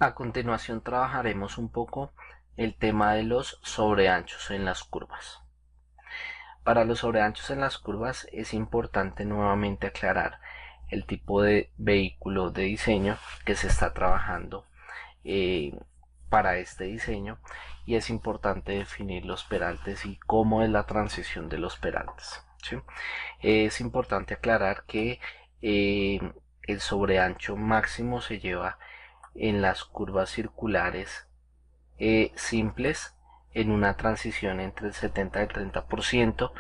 A continuación trabajaremos un poco el tema de los sobreanchos en las curvas. Para los sobreanchos en las curvas es importante nuevamente aclarar el tipo de vehículo de diseño que se está trabajando eh, para este diseño, y es importante definir los peraltes y cómo es la transición de los peraltes, ¿sí? Es importante aclarar que el sobreancho máximo se lleva en las curvas circulares simples en una transición entre el 70 y el 30%.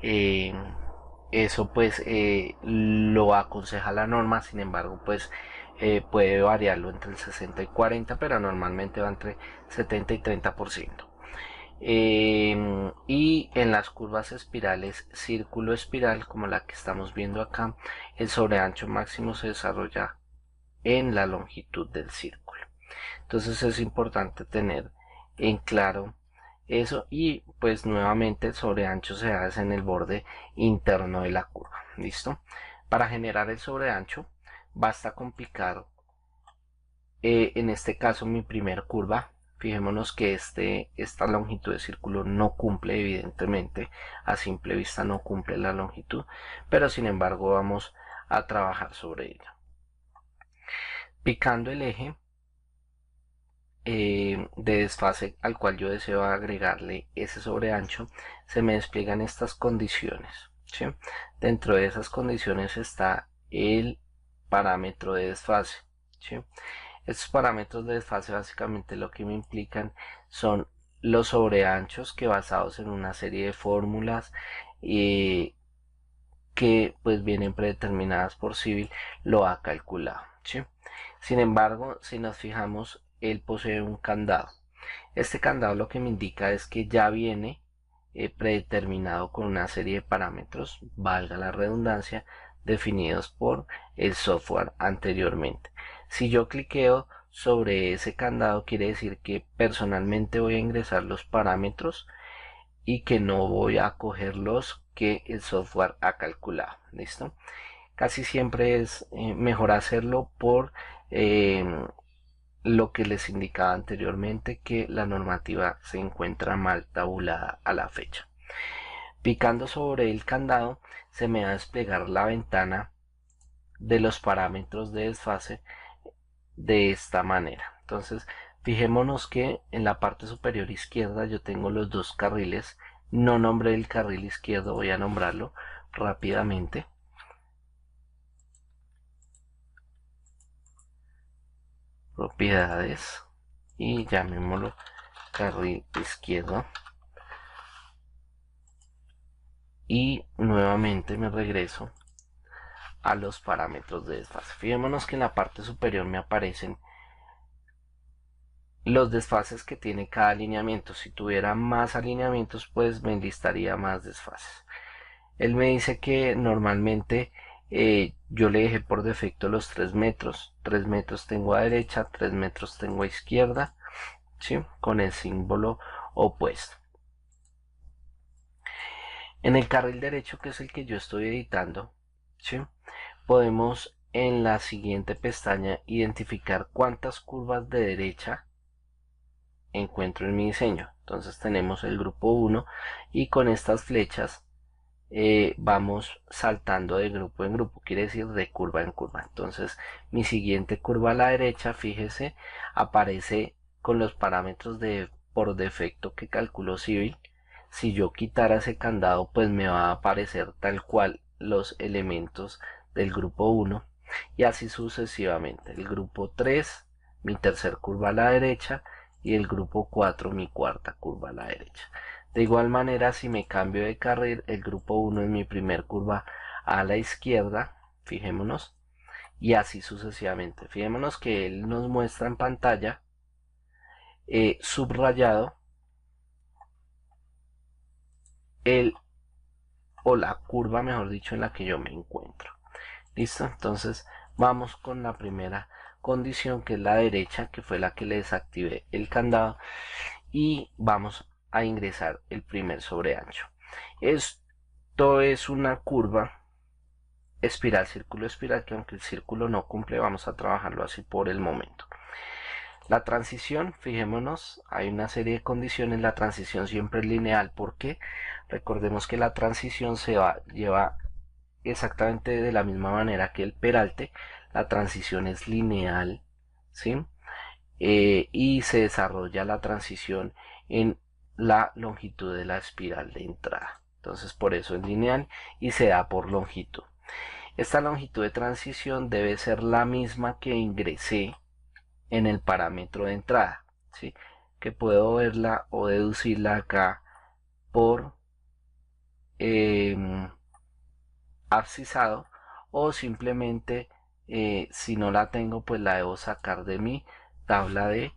eh, Eso pues lo aconseja la norma. Sin embargo, pues puede variarlo entre el 60 y 40, pero normalmente va entre 70 y 30%. Y en las curvas espirales círculo espiral, como la que estamos viendo acá, el sobreancho máximo se desarrolla en la longitud del círculo. Entonces es importante tener en claro eso, y pues nuevamente el sobreancho se hace en el borde interno de la curva. ¿Listo? Para generar el sobreancho basta con picar en este caso mi primer curva. Fijémonos que esta longitud de círculo no cumple, evidentemente a simple vista no cumple la longitud, pero sin embargo vamos a trabajar sobre ella. Picando el eje de desfase al cual yo deseo agregarle ese sobreancho, se me despliegan estas condiciones, ¿sí? Dentro de esas condiciones está el parámetro de desfase, ¿sí? Estos parámetros de desfase básicamente lo que me implican son los sobreanchos que, basados en una serie de fórmulas que pues vienen predeterminadas por Civil, lo ha calculado, ¿sí? Sin embargo, si nos fijamos, él posee un candado. Este candado lo que me indica es que ya viene predeterminado con una serie de parámetros, valga la redundancia, definidos por el software anteriormente. Si yo cliqueo sobre ese candado, quiere decir que personalmente voy a ingresar los parámetros y que no voy a coger los que el software ha calculado. ¿Listo? Casi siempre es mejor hacerlo por eh, lo que les indicaba anteriormente, que la normativa se encuentra mal tabulada a la fecha. Picando sobre el candado se me va a desplegar la ventana de los parámetros de desfase de esta manera. Entonces, fijémonos que en la parte superior izquierda yo tengo los dos carriles. No nombré el carril izquierdo, voy a nombrarlo rápidamente. Propiedades y llamémoslo carril izquierdo. Y nuevamente me regreso a los parámetros de desfase. Fijémonos que en la parte superior me aparecen los desfases que tiene cada alineamiento. Si tuviera más alineamientos, pues me enlistaría más desfases. Él me dice que normalmente yo le dejé por defecto los 3 metros. 3 metros tengo a derecha, 3 metros tengo a izquierda, ¿sí? Con el símbolo opuesto. En el carril derecho, que es el que yo estoy editando, ¿sí? Podemos en la siguiente pestaña identificar cuántas curvas de derecha encuentro en mi diseño. Entonces tenemos el grupo 1 y con estas flechas vamos saltando de grupo en grupo, quiere decir de curva en curva. Entonces mi siguiente curva a la derecha, fíjese, aparece con los parámetros de por defecto que calculó Civil. Si yo quitara ese candado, pues me va a aparecer tal cual los elementos del grupo 1, y así sucesivamente. El grupo 3, mi tercer curva a la derecha, y el grupo 4, mi cuarta curva a la derecha. De igual manera, si me cambio de carril, el grupo 1 es mi primer curva a la izquierda, fijémonos, y así sucesivamente. Fijémonos que él nos muestra en pantalla subrayado el o la curva, mejor dicho, en la que yo me encuentro. ¿Listo? Entonces vamos con la primera condición, que es la derecha, que fue la que le desactivé el candado, y vamos a ingresar el primer sobreancho. Esto es una curva espiral, círculo espiral, que aunque el círculo no cumple, vamos a trabajarlo así por el momento. La transición, fijémonos, hay una serie de condiciones, la transición siempre es lineal, porque recordemos que la transición lleva exactamente de la misma manera que el peralte, la transición es lineal, ¿sí? Y se desarrolla la transición en la longitud de la espiral de entrada. Entonces por eso es lineal y se da por longitud. Esta longitud de transición debe ser la misma que ingresé en el parámetro de entrada, ¿sí? Que puedo verla o deducirla acá por abscisado, o simplemente si no la tengo pues la debo sacar de mi tabla de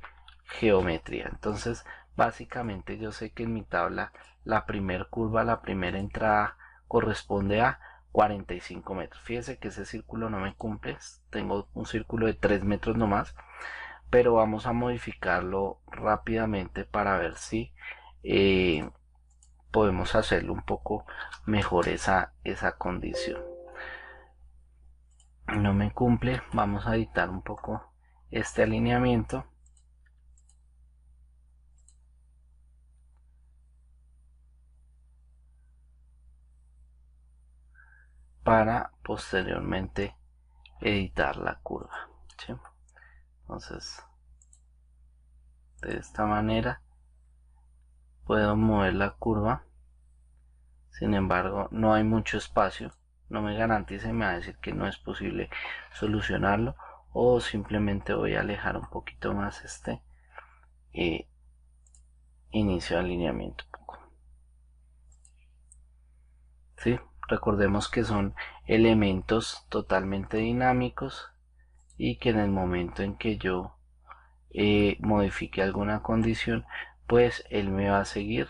geometría. Entonces básicamente yo sé que en mi tabla la primera curva, la primera entrada corresponde a 45 metros. Fíjese que ese círculo no me cumple, tengo un círculo de 3 metros nomás, pero vamos a modificarlo rápidamente para ver si podemos hacerlo un poco mejor esa condición. No me cumple, vamos a editar un poco este alineamiento para posteriormente editar la curva, ¿sí? Entonces de esta manera puedo mover la curva, sin embargo no hay mucho espacio, no me garantice, me va a decir que no es posible solucionarlo, o simplemente voy a alejar un poquito más este inicio de alineamiento. ¿Sí? Recordemos que son elementos totalmente dinámicos y que en el momento en que yo modifique alguna condición, pues él me va a seguir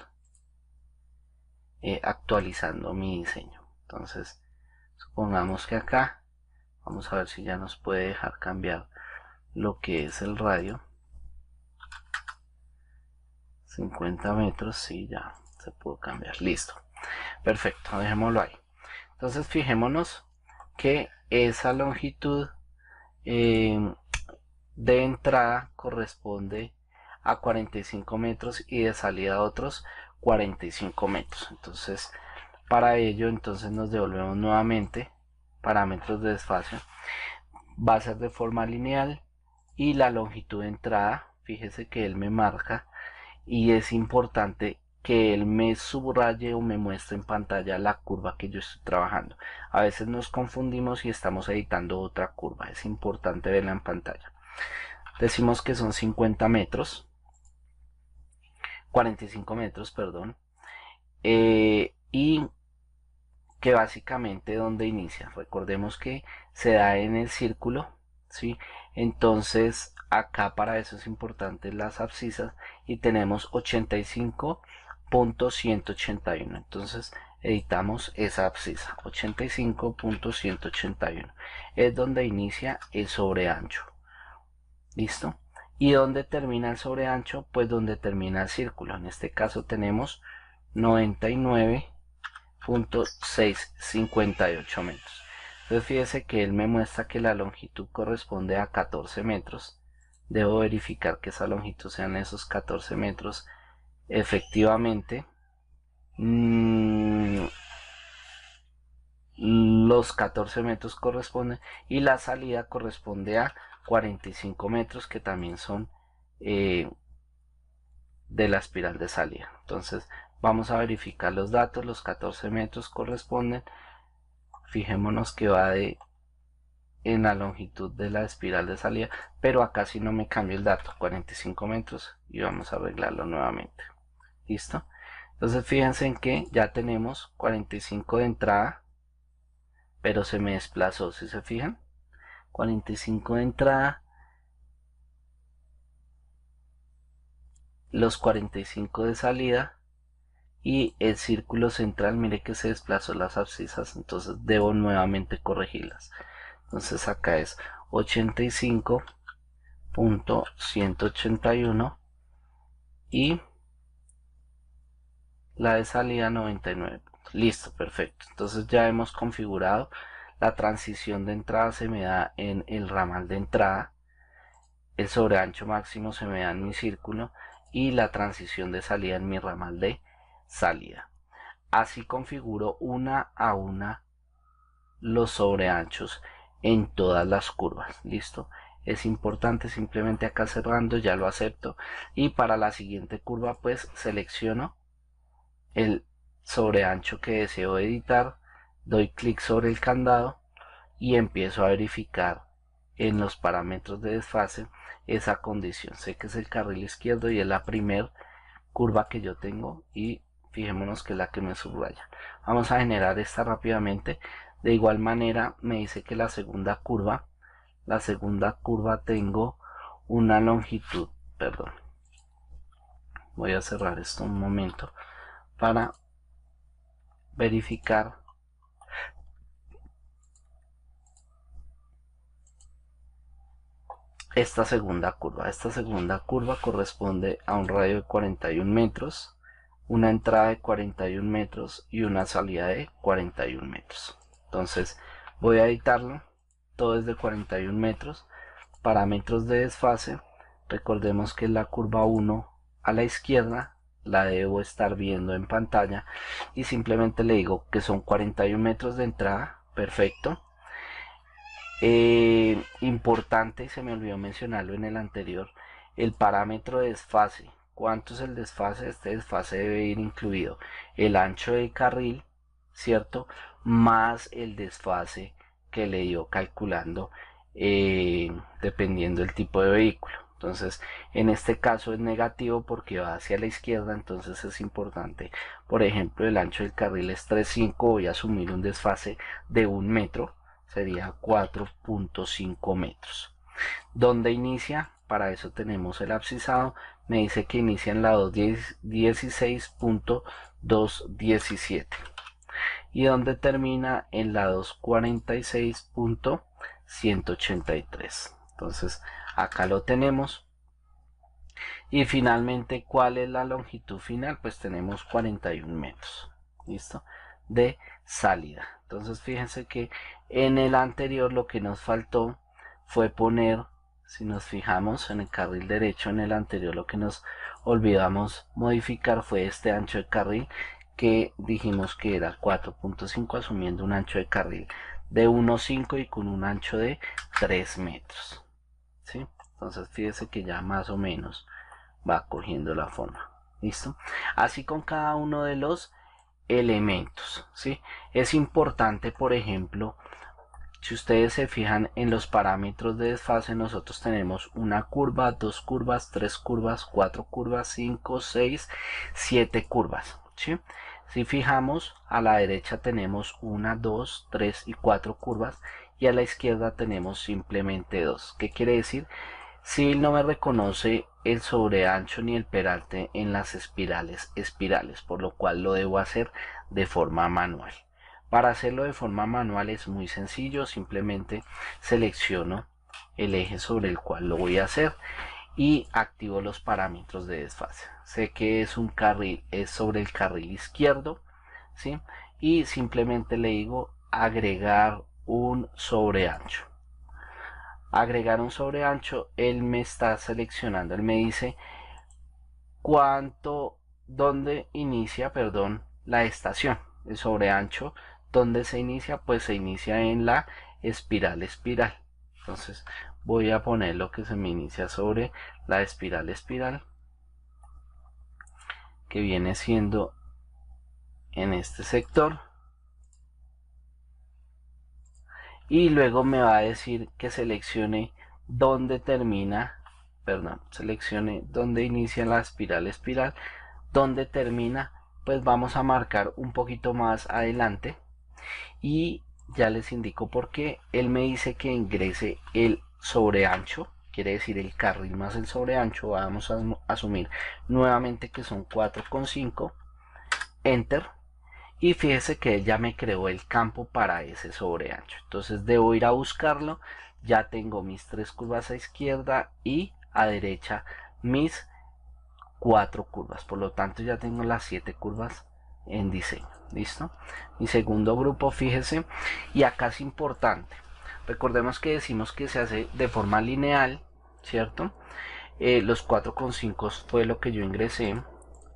actualizando mi diseño. Entonces supongamos que acá vamos a ver si ya nos puede dejar cambiar lo que es el radio. 50 metros, sí, ya se pudo cambiar, listo, perfecto, dejémoslo ahí. Entonces fijémonos que esa longitud de entrada corresponde a 45 metros y de salida a otros 45 metros. Entonces para ello entonces nos devolvemos nuevamente parámetros de desfase, va a ser de forma lineal, y la longitud de entrada, fíjese que él me marca, y es importante que él me subraye o me muestre en pantalla la curva que yo estoy trabajando. A veces nos confundimos y estamos editando otra curva, es importante verla en pantalla. Decimos que son 50 metros, 45 metros, perdón, y que básicamente donde inicia, recordemos que se da en el círculo, ¿sí? Entonces acá para eso es importante las abscisas, y tenemos 85.181, entonces editamos esa abscisa, 85.181 es donde inicia el sobreancho, listo. Y donde termina el sobreancho, pues donde termina el círculo, en este caso tenemos 99.658 metros. Entonces fíjese que él me muestra que la longitud corresponde a 14 metros. Debo verificar que esa longitud sean esos 14 metros. Efectivamente, los 14 metros corresponden, y la salida corresponde a 45 metros, que también son de la espiral de salida. Entonces vamos a verificar los datos. Los 14 metros corresponden, fijémonos que va en la longitud de la espiral de salida, pero acá sí no me cambio el dato, 45 metros, y vamos a arreglarlo nuevamente. Listo. Entonces fíjense en que ya tenemos 45 de entrada, pero se me desplazó, si se fijan, 45 de entrada, los 45 de salida, y el círculo central, mire que se desplazó las abscisas, entonces debo nuevamente corregirlas. Entonces acá es 85.181 y la de salida 99. Listo, perfecto. Entonces ya hemos configurado la transición de entrada, se me da en el ramal de entrada. el sobreancho máximo se me da en mi círculo y la transición de salida en mi ramal de salida. Así configuro una a una los sobreanchos en todas las curvas. Listo. Es importante, simplemente acá cerrando ya lo acepto, y para la siguiente curva pues selecciono el sobreancho que deseo editar, doy clic sobre el candado y empiezo a verificar en los parámetros de desfase esa condición. Sé que es el carril izquierdo y es la primera curva que yo tengo, y fijémonos que es la que me subraya. Vamos a generar esta rápidamente. De igual manera me dice que la segunda curva tengo una longitud, perdón, voy a cerrar esto un momento para verificar esta segunda curva. Esta segunda curva corresponde a un radio de 41 metros, una entrada de 41 metros y una salida de 41 metros. Entonces voy a editarlo, todo es de 41 metros. Parámetros de desfase, recordemos que es la curva 1 a la izquierda, la debo estar viendo en pantalla, y simplemente le digo que son 41 metros de entrada. Perfecto. Importante, y se me olvidó mencionarlo en el anterior, el parámetro de desfase. ¿Cuánto es el desfase? Este desfase debe ir incluido el ancho del carril, ¿cierto? Más el desfase que le dio calculando dependiendo del tipo de vehículo. Entonces en este caso es negativo porque va hacia la izquierda, entonces es importante. Por ejemplo, el ancho del carril es 3.5, voy a asumir un desfase de 1 metro, sería 4.5 metros. ¿Dónde inicia? Para eso tenemos el abscisado. Me dice que inicia en la 216.217 y donde termina en la 246.183. Entonces acá lo tenemos. Y finalmente, ¿cuál es la longitud final? Pues tenemos 41 metros. ¿Listo? De salida. Entonces fíjense que en el anterior lo que nos faltó fue poner, si nos fijamos en el carril derecho, en el anterior lo que nos olvidamos modificar fue este ancho de carril, que dijimos que era 4.5, asumiendo un ancho de carril de 1.5 y con un ancho de 3 metros. ¿Sí? Entonces fíjese que ya más o menos va cogiendo la forma. ¿Listo? Así con cada uno de los elementos. ¿Sí? Es importante, por ejemplo, si ustedes se fijan en los parámetros de desfase, nosotros tenemos una curva, 2 curvas, 3 curvas, 4 curvas, 5, 6, 7 curvas. ¿Sí? Si fijamos, a la derecha tenemos 1, 2, 3 y 4 curvas, y a la izquierda tenemos simplemente 2. ¿Qué quiere decir? Civil no me reconoce el sobreancho ni el peralte en las espirales, por lo cual lo debo hacer de forma manual. Para hacerlo de forma manual es muy sencillo, simplemente selecciono el eje sobre el cual lo voy a hacer y activo los parámetros de desfase. Sé que es un carril, es sobre el carril izquierdo, ¿sí? Y simplemente le digo agregar un sobreancho. Agregar un sobreancho, él me está seleccionando, él me dice dónde inicia, perdón, la estación. El sobreancho, ¿dónde se inicia? Pues se inicia en la espiral. Entonces voy a poner lo que se me inicia sobre la espiral, que viene siendo en este sector, y luego me va a decir que seleccione dónde termina, perdón, seleccione dónde inicia la espiral, dónde termina. Pues vamos a marcar un poquito más adelante y ya les indico por qué. Él me dice que ingrese el sobreancho, quiere decir el carril más el sobreancho. Vamos a asumir nuevamente que son 4,5, enter, y fíjese que él ya me creó el campo para ese sobreancho. Entonces debo ir a buscarlo. Ya tengo mis 3 curvas a izquierda y a derecha mis 4 curvas, por lo tanto ya tengo las 7 curvas en diseño. ¿Listo? Mi segundo grupo, fíjese, y acá es importante, recordemos que decimos que se hace de forma lineal, ¿cierto? Los 4,5 fue lo que yo ingresé.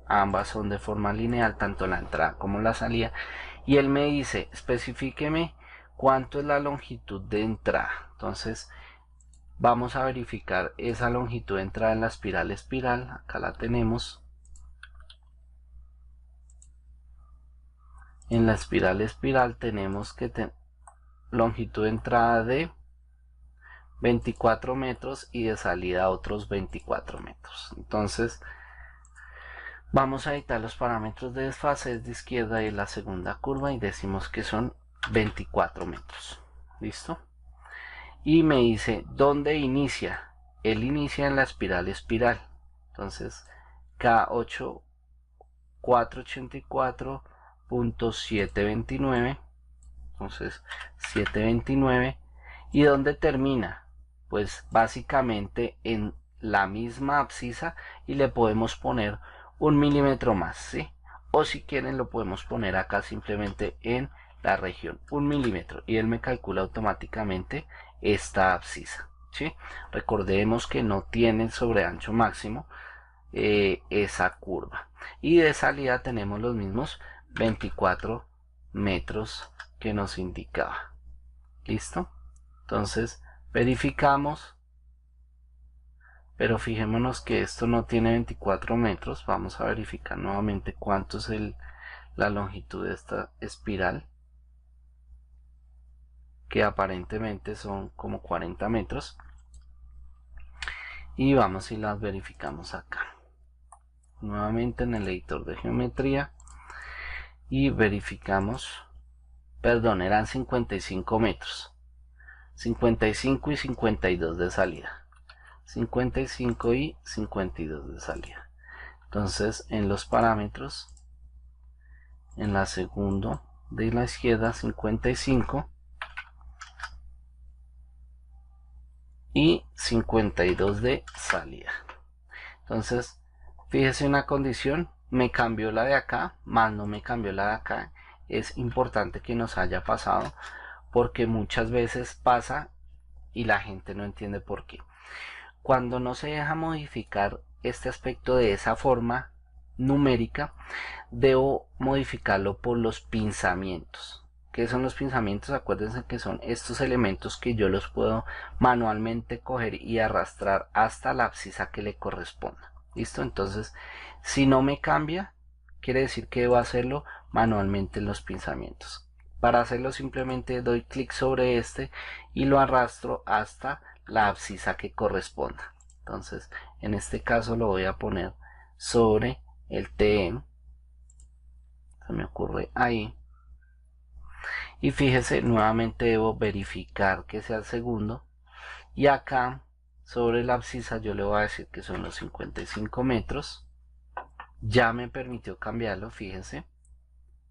Ambas son de forma lineal, tanto la entrada como la salida. Y él me dice, especifíqueme cuánto es la longitud de entrada. Entonces vamos a verificar esa longitud de entrada en la espiral. Acá la tenemos. En la espiral tenemos que longitud de entrada de 24 metros y de salida otros 24 metros. Entonces vamos a editar los parámetros de desfase de izquierda y la segunda curva y decimos que son 24 metros. ¿Listo? Y me dice ¿dónde inicia? Él inicia en la espiral. Entonces K8 484.729. Entonces 729. ¿Y dónde termina? Pues básicamente en la misma abscisa y le podemos poner 1 milímetro más, ¿sí? O si quieren lo podemos poner acá simplemente en la región 1 milímetro y él me calcula automáticamente esta abscisa, ¿sí? Recordemos que no tiene sobreancho máximo esa curva. Y de salida tenemos los mismos 24 metros que nos indicaba. ¿Listo? Entonces verificamos, pero fijémonos que esto no tiene 24 metros. Vamos a verificar nuevamente cuánto es la longitud de esta espiral, que aparentemente son como 40 metros. Y vamos y las verificamos acá nuevamente en el editor de geometría y verificamos, perdón, eran 55 metros, 55 y 52 de salida, 55 y 52 de salida. Entonces en los parámetros, en la segunda de la izquierda 55 y 52 de salida. Entonces fíjese una condición, me cambió la de acá, más no me cambió la de acá. Es importante que nos haya pasado porque muchas veces pasa y la gente no entiende por qué. Cuando no se deja modificar este aspecto de esa forma numérica, debo modificarlo por los pinzamientos. ¿Qué son los pinzamientos? Acuérdense que son estos elementos que yo los puedo manualmente coger y arrastrar hasta la abscisa que le corresponda. ¿Listo? Entonces, si no me cambia, quiere decir que debo hacerlo manualmente en los pinzamientos. Para hacerlo simplemente doy clic sobre este y lo arrastro hasta la abscisa que corresponda. Entonces, en este caso lo voy a poner sobre el TM. Se me ocurre ahí. Y fíjese, nuevamente debo verificar que sea el segundo. Y acá sobre la abscisa yo le voy a decir que son los 55 metros. Ya me permitió cambiarlo, fíjense.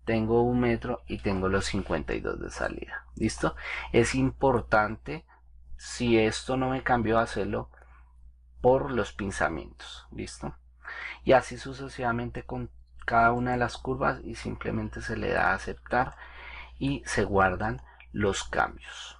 Tengo 1 metro y tengo los 52 de salida. ¿Listo? Es importante, si esto no me cambió, hacerlo por los pinzamientos. ¿Listo? Y así sucesivamente con cada una de las curvas y simplemente se le da a aceptar y se guardan los cambios.